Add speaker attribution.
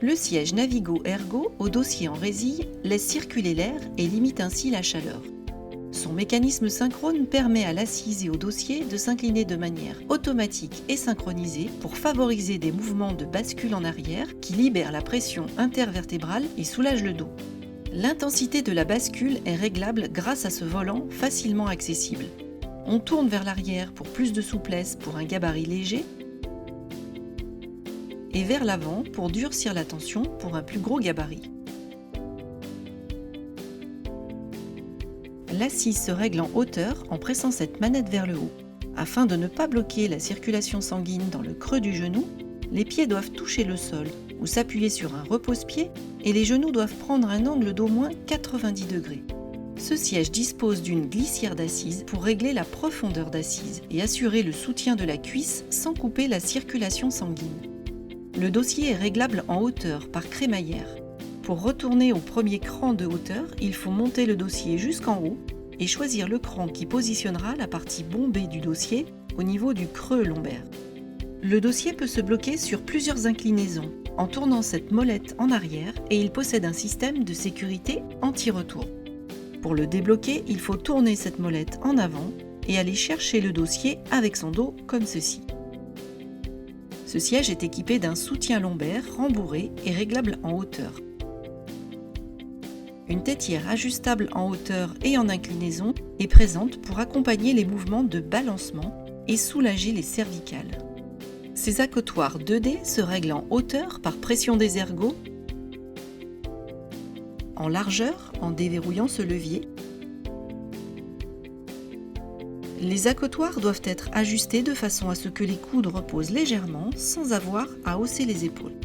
Speaker 1: Le siège Navigo Ergo au dossier en résille laisse circuler l'air et limite ainsi la chaleur. Son mécanisme synchrone permet à l'assise et au dossier de s'incliner de manière automatique et synchronisée pour favoriser des mouvements de bascule en arrière qui libèrent la pression intervertébrale et soulagent le dos. L'intensité de la bascule est réglable grâce à ce volant facilement accessible. On tourne vers l'arrière pour plus de souplesse pour un gabarit léger et vers l'avant pour durcir la tension pour un plus gros gabarit. L'assise se règle en hauteur en pressant cette manette vers le haut. Afin de ne pas bloquer la circulation sanguine dans le creux du genou, les pieds doivent toucher le sol ou s'appuyer sur un repose-pied et les genoux doivent prendre un angle d'au moins 90 degrés. Ce siège dispose d'une glissière d'assise pour régler la profondeur d'assise et assurer le soutien de la cuisse sans couper la circulation sanguine. Le dossier est réglable en hauteur par crémaillère. Pour retourner au premier cran de hauteur, il faut monter le dossier jusqu'en haut et choisir le cran qui positionnera la partie bombée du dossier au niveau du creux lombaire. Le dossier peut se bloquer sur plusieurs inclinaisons en tournant cette molette en arrière et il possède un système de sécurité anti-retour. Pour le débloquer, il faut tourner cette molette en avant et aller chercher le dossier avec son dos comme ceci. Ce siège est équipé d'un soutien lombaire rembourré et réglable en hauteur. Une tétière ajustable en hauteur et en inclinaison est présente pour accompagner les mouvements de balancement et soulager les cervicales. Ces accotoirs 2D se règlent en hauteur par pression des ergots, en largeur en déverrouillant ce levier. Les accotoirs doivent être ajustés de façon à ce que les coudes reposent légèrement sans avoir à hausser les épaules.